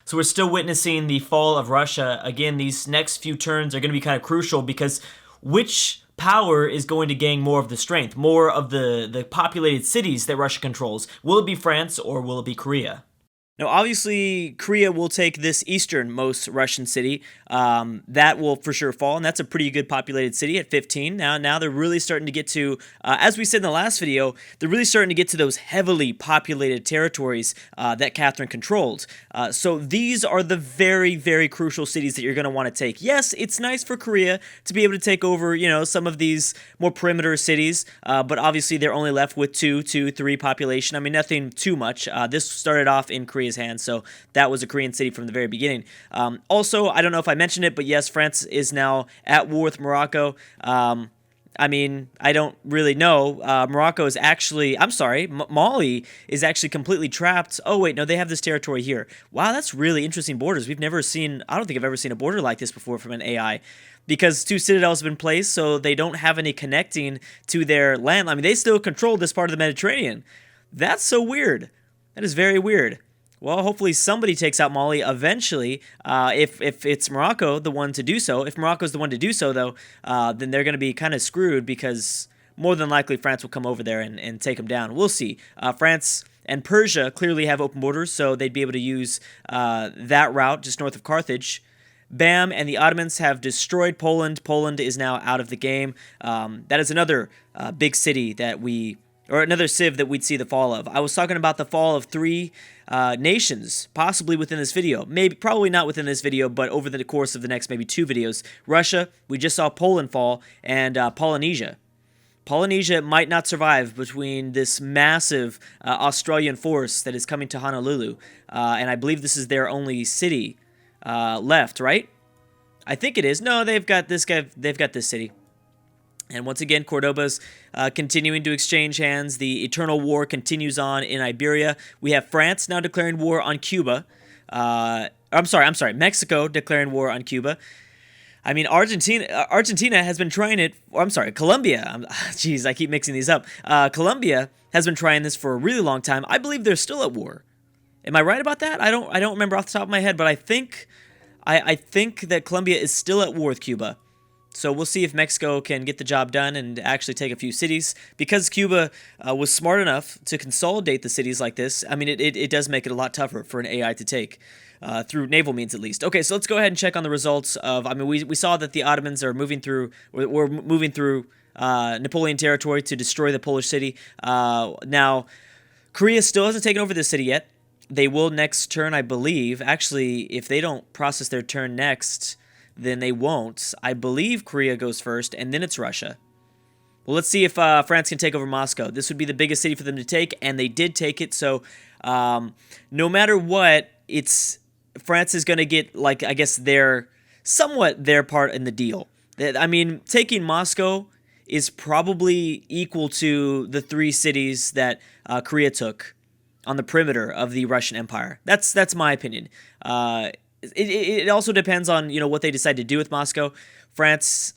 So we're still witnessing the fall of Russia. Again, these next few turns are going to be kind of crucial because which power is going to gain more of the strength, more of the populated cities that Russia controls? Will it be France or will it be Korea? Now, obviously, Korea will take this easternmost Russian city. That will for sure fall, and that's a pretty good populated city at 15. Now they're really starting to get to, as we said in the last video, they're really starting to get to those heavily populated territories that Catherine controlled. So these are the very, very crucial cities that you're going to want to take. Yes, it's nice for Korea to be able to take over, some of these more perimeter cities, but obviously they're only left with 3 population. I mean, nothing too much. This started off in Korea's hands, so that was a Korean city from the very beginning. Also, I don't know if I mentioned it, but yes, France is now at war with Morocco. I mean, I don't really know. Morocco is actually, I'm sorry, Mali is actually completely trapped. Oh, wait, no, they have this territory here. Wow, that's really interesting borders. We've never seen, I don't think I've ever seen a border like this before from an AI. Because 2 citadels have been placed, so they don't have any connecting to their land. I mean, they still control this part of the Mediterranean. That's so weird. That is very weird. Well, hopefully somebody takes out Mali eventually, if it's Morocco the one to do so. If Morocco's the one to do so, though, then they're going to be kind of screwed because more than likely France will come over there and take them down. We'll see. France and Persia clearly have open borders, so they'd be able to use that route just north of Carthage. Bam, and the Ottomans have destroyed Poland. Poland is now out of the game. That is another big city that or another civ that we'd see the fall of. I was talking about the fall of 3 nations, possibly within this video. Probably not within this video, but over the course of the next maybe 2 videos. Russia, we just saw Poland fall, and Polynesia. Polynesia might not survive between this massive Australian force that is coming to Honolulu, and I believe this is their only city left, right? I think it is. No, they've got this guy. They've got this city. And once again, Cordoba's continuing to exchange hands. The eternal war continues on in Iberia. We have France now declaring war on Cuba. I'm sorry, Mexico declaring war on Cuba. I mean, Argentina has been trying it. I'm sorry, Colombia. Jeez, I keep mixing these up. Colombia has been trying this for a really long time. I believe they're still at war. Am I right about that? I don't remember off the top of my head, but I think that Colombia is still at war with Cuba. So we'll see if Mexico can get the job done and actually take a few cities. Because Cuba was smart enough to consolidate the cities like this, I mean, it does make it a lot tougher for an AI to take, through naval means at least. Okay, so let's go ahead and check on the results of, I mean, we saw that the Ottomans are moving through Napoleon territory to destroy the Polish city. Now, Korea still hasn't taken over this city yet. They will next turn, I believe. Actually, if they don't process their turn next, then they won't. I believe Korea goes first, and then it's Russia. Well, let's see if France can take over Moscow. This would be the biggest city for them to take, and they did take it. So, no matter what, France is going to get, like, I guess their part in the deal. I mean, taking Moscow is probably equal to the 3 cities that Korea took on the perimeter of the Russian Empire. That's my opinion. It also depends on what they decide to do with Moscow. France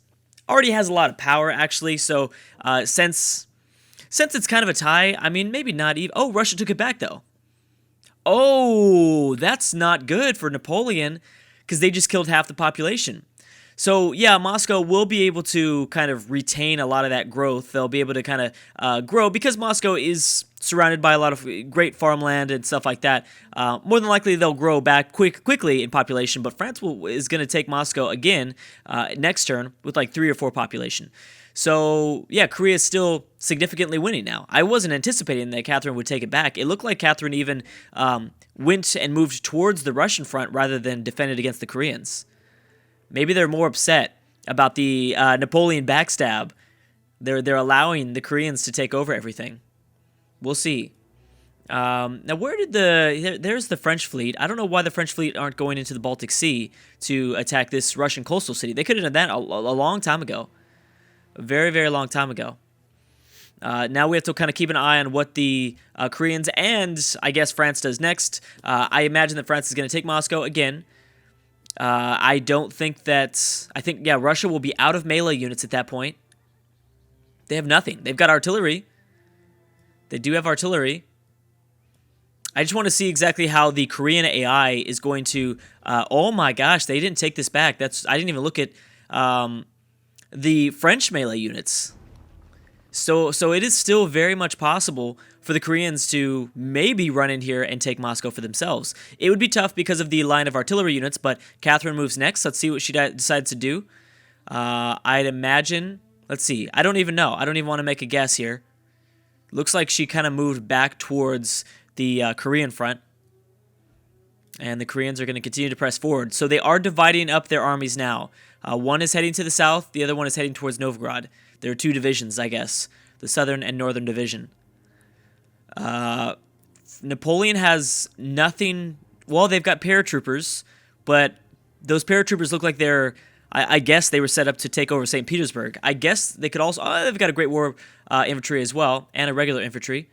already has a lot of power, actually. So since it's kind of a tie, I mean, maybe not even. Oh, Russia took it back though. Oh, that's not good for Napoleon because they just killed half the population. So yeah, Moscow will be able to kind of retain a lot of that growth. They'll be able to kind of grow because Moscow is surrounded by a lot of great farmland and stuff like that. More than likely, they'll grow back quickly in population. But France is going to take Moscow again next turn with like 3 or 4 population. So yeah, Korea is still significantly winning now. I wasn't anticipating that Catherine would take it back. It looked like Catherine even went and moved towards the Russian front rather than defended against the Koreans. Maybe they're more upset about the Napoleon backstab. They're allowing the Koreans to take over everything. We'll see. Now, where did there's the French fleet. I don't know why the French fleet aren't going into the Baltic Sea to attack this Russian coastal city. They could have done that a long time ago. A very, very long time ago. Now we have to kind of keep an eye on what the Koreans and, I guess, France does next. I imagine that France is going to take Moscow again. I don't think that... I think, yeah, Russia will be out of melee units at that point. They have nothing. They've got artillery. They do have artillery. I just want to see exactly how the Korean AI is going to. Oh my gosh, they didn't take this back. I didn't even look at the French melee units. So it is still very much possible for the Koreans to maybe run in here and take Moscow for themselves. It would be tough because of the line of artillery units, but Catherine moves next. Let's see what she decides to do. I'd imagine. Let's see. I don't even know. I don't even want to make a guess here. Looks like she kind of moved back towards the Korean front. And the Koreans are going to continue to press forward. So they are dividing up their armies now. One is heading to the south. The other one is heading towards Novgorod. There are two divisions, I guess. The southern and northern division. Napoleon has nothing. Well, they've got paratroopers. But those paratroopers look like they're... I guess they were set up to take over St. Petersburg. I guess they could also... they've got a Great War infantry as well. And a regular infantry.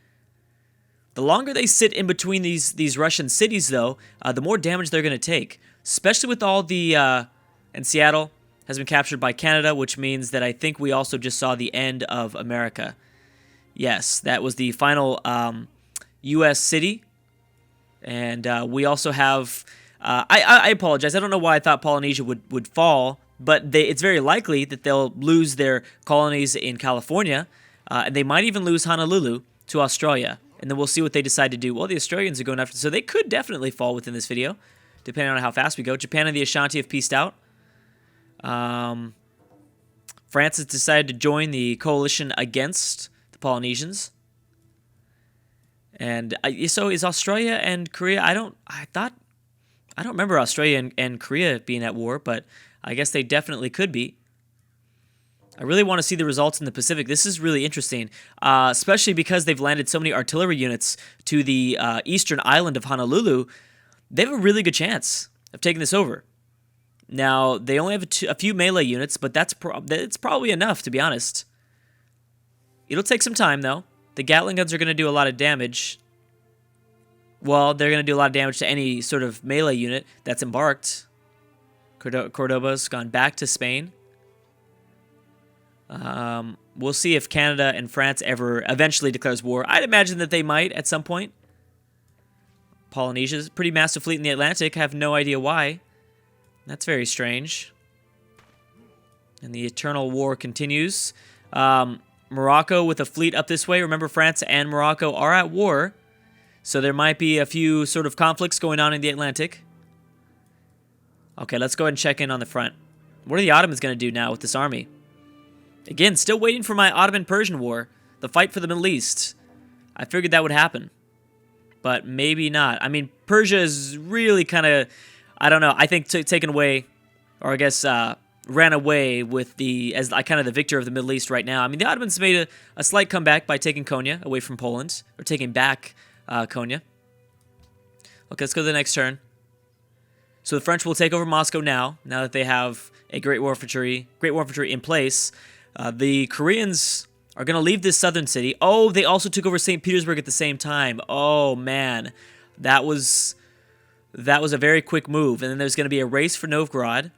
The longer they sit in between these Russian cities, though, the more damage they're going to take. Especially with all the... and Seattle has been captured by Canada, which means that I think we also just saw the end of America. Yes, that was the final U.S. city. And we also have... I apologize. I don't know why I thought Polynesia would fall, but it's very likely that they'll lose their colonies in California. And they might even lose Honolulu to Australia. And then we'll see what they decide to do. Well, the Australians are going after... So they could definitely fall within this video, depending on how fast we go. Japan and the Ashanti have peaced out. France has decided to join the coalition against the Polynesians. And so is Australia and Korea... I don't remember Australia and Korea being at war, but I guess they definitely could be. I really want to see the results in the Pacific. This is really interesting, especially because they've landed so many artillery units to the eastern island of Honolulu. They have a really good chance of taking this over. Now, they only have a few melee units, but it's probably enough, to be honest. It'll take some time, though. The Gatling guns are going to do a lot of damage. Well, they're going to do a lot of damage to any sort of melee unit that's embarked. Cordoba's gone back to Spain. We'll see if Canada and France ever eventually declares war. I'd imagine that they might at some point. Polynesia's a pretty massive fleet in the Atlantic. I have no idea why. That's very strange. And the eternal war continues. Morocco with a fleet up this way. Remember, France and Morocco are at war. So there might be a few sort of conflicts going on in the Atlantic. Okay, let's go ahead and check in on the front. What are the Ottomans going to do now with this army? Again, still waiting for my Ottoman-Persian War. The fight for the Middle East. I figured that would happen. But maybe not. I mean, Persia is really kind of... I don't know. I think taken away... Or I guess ran away with as kind of the victor of the Middle East right now. I mean, the Ottomans made a slight comeback by taking Konya away from Poland. Or taking back Konya. Okay, let's go to the next turn. So the French will take over Moscow now that they have a Great War infantry in place. The Koreans are going to leave this southern city. Oh, they also took over St. Petersburg at the same time. Oh, man. That was a very quick move. And then there's going to be a race for Novgorod.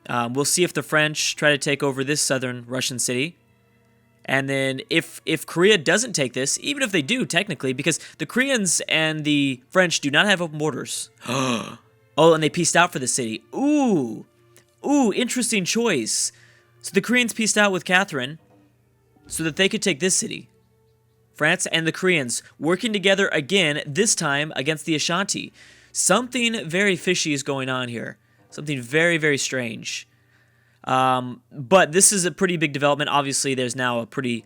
We'll see if the French try to take over this southern Russian city. And then if Korea doesn't take this, even if they do, technically, because the Koreans and the French do not have open borders. Oh, and they peaced out for the city. Ooh, interesting choice. So the Koreans peaced out with Catherine so that they could take this city. France and the Koreans working together again, this time against the Ashanti. Something very fishy is going on here. Something very, very strange. But this is a pretty big development. Obviously, there's now a pretty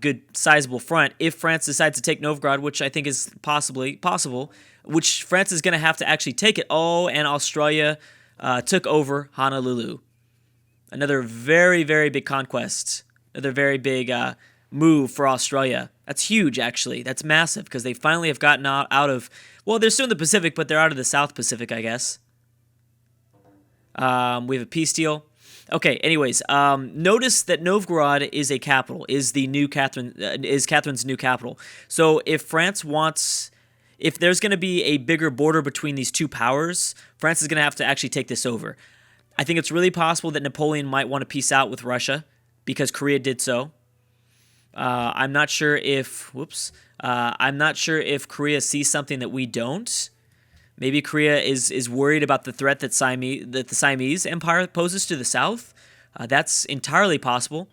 good, sizable front. If France decides to take Novgorod, which I think is possible, which France is going to have to actually take it. Oh, and Australia took over Honolulu. Another very, very big conquest. Another very big move for Australia. That's huge, actually. That's massive, because they finally have gotten out of... Well, they're still in the Pacific, but they're out of the South Pacific, I guess. We have a peace deal. Okay, anyways, notice that Novgorod is a capital, is Catherine's new capital. So if France wants... If there's going to be a bigger border between these two powers, France is going to have to actually take this over. I think it's really possible that Napoleon might want to peace out with Russia because Korea did so. I'm not sure if, I'm not sure if Korea sees something that we don't. Maybe Korea is worried about the threat that the Siamese Empire poses to the south. That's entirely possible.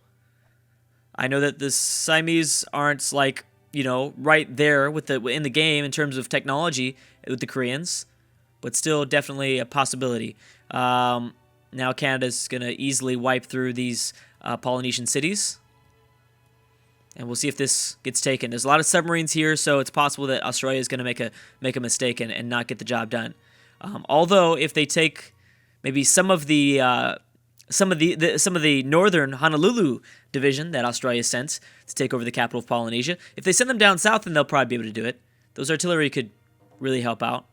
I know that the Siamese aren't like, right there in the game in terms of technology with the Koreans, but still definitely a possibility. Now Canada's going to easily wipe through these Polynesian cities. And we'll see if this gets taken. There's a lot of submarines here, so it's possible that Australia is going to make a mistake and not get the job done. Although if they take maybe some of the northern Honolulu division that Australia sent to take over the capital of Polynesia, if they send them down south, then they'll probably be able to do it. Those artillery could really help out.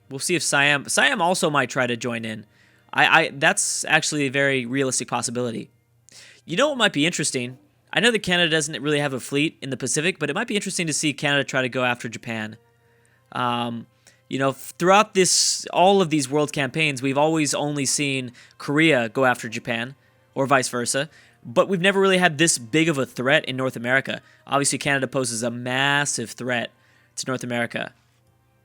We'll see if Siam also might try to join in. That's actually a very realistic possibility. You know what might be interesting? I know that Canada doesn't really have a fleet in the Pacific, but it might be interesting to see Canada try to go after Japan. Throughout all of these world campaigns, we've always only seen Korea go after Japan, or vice versa, but we've never really had this big of a threat in North America. Obviously, Canada poses a massive threat to North America,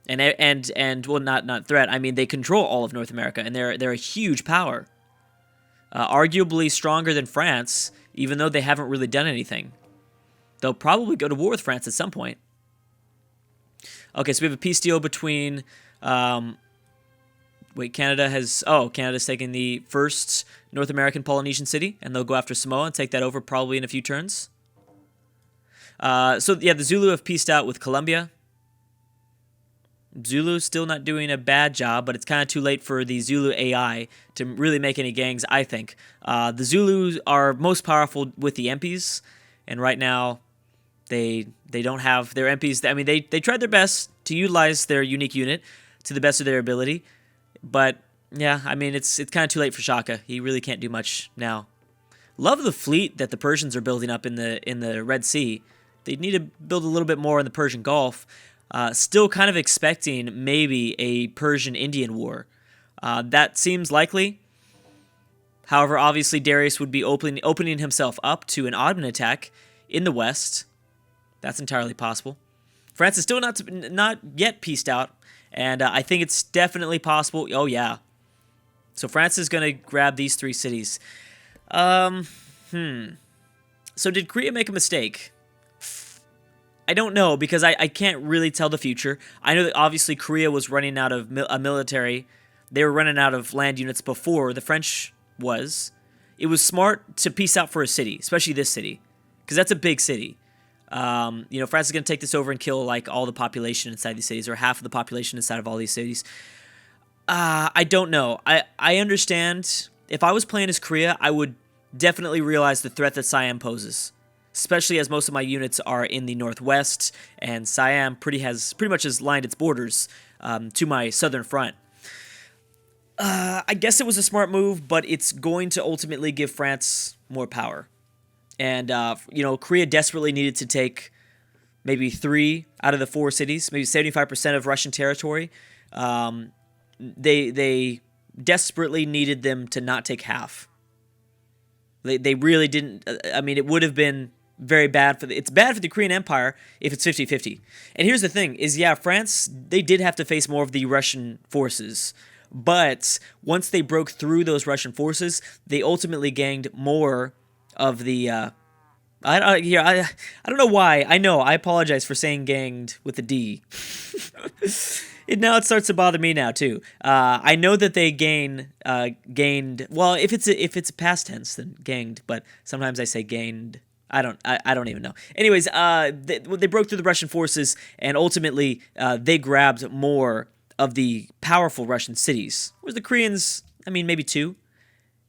and well, not threat. I mean, they control all of North America, and they're a huge power, arguably stronger than France. Even though they haven't really done anything. They'll probably go to war with France at some point. Okay, so we have a peace deal between... Canada's taking the first North American Polynesian city, and they'll go after Samoa and take that over probably in a few turns. The Zulu have peaced out with Colombia. Zulu's still not doing a bad job, but it's kind of too late for the Zulu AI to really make any gangs, I think. The Zulus are most powerful with the MPs, and right now they don't have their MPs. I mean, they tried their best to utilize their unique unit to the best of their ability, but yeah, I mean, it's kind of too late for Shaka. He really can't do much now. Love the fleet that the Persians are building up in the Red Sea. They need to build a little bit more in the Persian Gulf. Still kind of expecting maybe a Persian-Indian war. That seems likely. However, obviously Darius would be opening himself up to an Ottoman attack in the west. That's entirely possible. France is still not yet peaced out, and I think it's definitely possible. Oh, yeah. So France is going to grab these 3 cities. So did Korea make a mistake? I don't know, because I can't really tell the future. I know that obviously Korea was running out of a military. They were running out of land units before the French was. It was smart to peace out for a city, especially this city, because that's a big city. France is going to take this over and kill like all the population inside these cities, or half of the population inside of all these cities. I don't know. I understand. If I was playing as Korea, I would definitely realize the threat that Siam poses. Especially as most of my units are in the northwest, and Siam pretty much has lined its borders to my southern front. I guess it was a smart move, but it's going to ultimately give France more power. And, Korea desperately needed to take maybe 3 out of the 4 cities, maybe 75% of Russian territory. They desperately needed them to not take half. They really didn't. I mean, it would have been very bad it's bad for the Korean Empire if it's 50-50. And here's the thing is, France, they did have to face more of the Russian forces. But once they broke through those Russian forces, they ultimately gained more of the I don't know why. I apologize for saying ganged with a D. Now it starts to bother me now too. I know that they gained. Well, if it's a past tense, then ganged. But sometimes I say gained. I don't even know. Anyways, they broke through the Russian forces, and ultimately they grabbed more of the powerful Russian cities. Whereas the Koreans, I mean, maybe 2.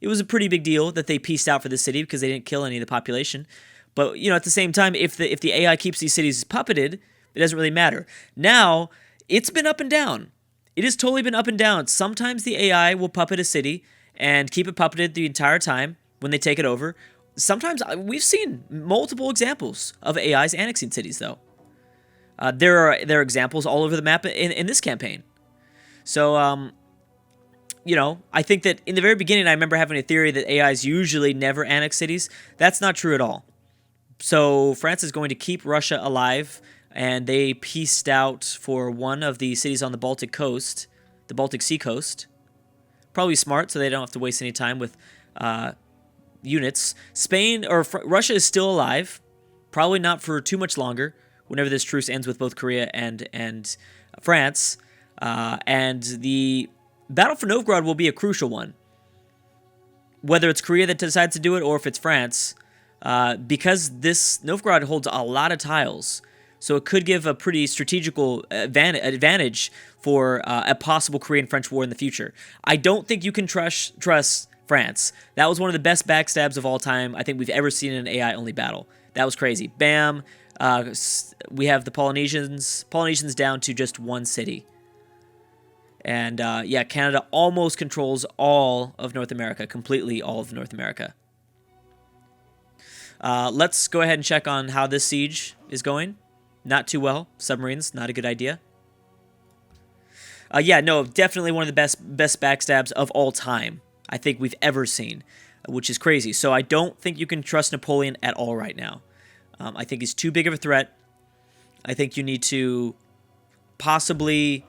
It was a pretty big deal that they pieced out for the city because they didn't kill any of the population. But at the same time, if the AI keeps these cities puppeted, it doesn't really matter. Now it's been up and down. It has totally been up and down. Sometimes the AI will puppet a city and keep it puppeted the entire time when they take it over. Sometimes we've seen multiple examples of AIs annexing cities, though. There are examples all over the map in this campaign. So, I think that in the very beginning, I remember having a theory that AIs usually never annex cities. That's not true at all. So France is going to keep Russia alive, and they pieced out for one of the cities on the Baltic coast, the Baltic Sea coast. Probably smart, so they don't have to waste any time with units. Spain or Russia is still alive, probably not for too much longer. Whenever this truce ends with both Korea and France, and the battle for Novgorod will be a crucial one. Whether it's Korea that decides to do it or if it's France, because this Novgorod holds a lot of tiles, so it could give a pretty strategical advantage for a possible Korean-French war in the future. I don't think you can trust France. That was one of the best backstabs of all time I think we've ever seen in an AI-only battle. That was crazy. Bam. We have the Polynesians down to just one city. And yeah, Canada almost controls all of North America, completely all of North America. Let's go ahead and check on how this siege is going. Not too well. Submarines, not a good idea. Yeah, no, definitely one of the best backstabs of all time I think we've ever seen, which is crazy. So I don't think you can trust Napoleon at all right now. I think he's too big of a threat. I think you need to possibly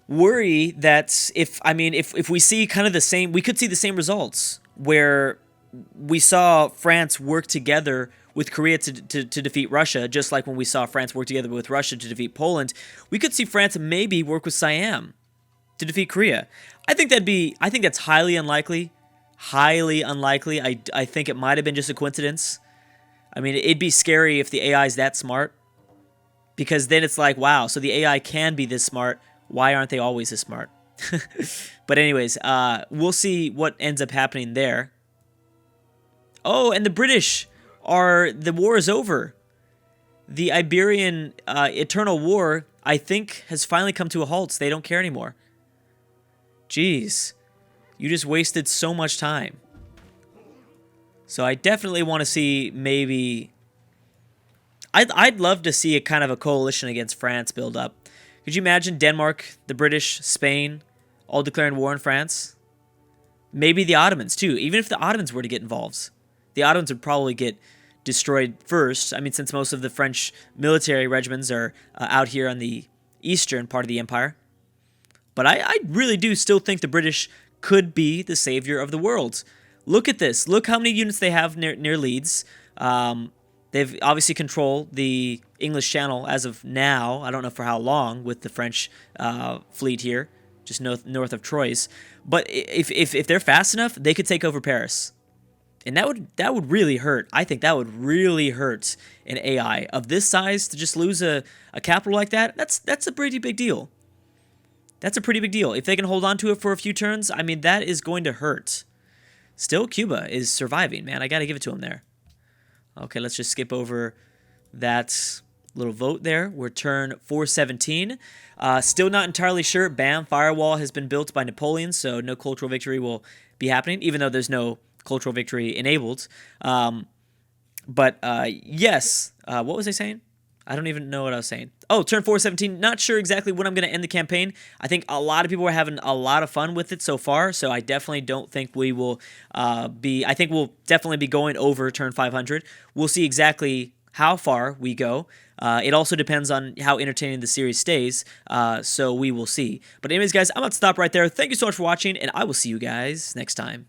worry that if we see kind of the same, we could see the same results where we saw France work together with Korea to defeat Russia, just like when we saw France work together with Russia to defeat Poland. We could see France maybe work with Siam to defeat Korea. I think that's highly unlikely. Highly unlikely. I think it might have been just a coincidence. I mean, it'd be scary if the AI is that smart, because then it's like, wow, so the AI can be this smart. Why aren't they always this smart? But anyways, we'll see what ends up happening there. Oh, and the British the war is over. The Iberian Eternal War, I think, has finally come to a halt. So they don't care anymore. Jeez, you just wasted so much time. So I definitely want to see maybe... I'd love to see a kind of a coalition against France build up. Could you imagine Denmark, the British, Spain, all declaring war on France? Maybe the Ottomans, too. Even if the Ottomans were to get involved, the Ottomans would probably get destroyed first. I mean, since most of the French military regiments are out here on the eastern part of the empire. But I really do still think the British could be the savior of the world. Look at this. Look how many units they have near Leeds. They've obviously controlled the English Channel as of now. I don't know for how long with the French fleet here, just north of Troyes. But if they're fast enough, they could take over Paris. And that would really hurt. I think that would really hurt an AI of this size to just lose a capital like that. That's a pretty big deal. That's a pretty big deal. If they can hold on to it for a few turns, I mean, that is going to hurt. Still, Cuba is surviving, man. I got to give it to them there. Okay, let's just skip over that little vote there. We're turn 417. Still not entirely sure. Bam, firewall has been built by Napoleon, so no cultural victory will be happening, even though there's no cultural victory enabled. Yes. What was I saying? I don't even know what I was saying. Oh, turn 417. Not sure exactly when I'm going to end the campaign. I think a lot of people are having a lot of fun with it so far, so I definitely don't think we will I think we'll definitely be going over turn 500. We'll see exactly how far we go. It also depends on how entertaining the series stays, so we will see. But anyways, guys, I'm about to stop right there. Thank you so much for watching, and I will see you guys next time.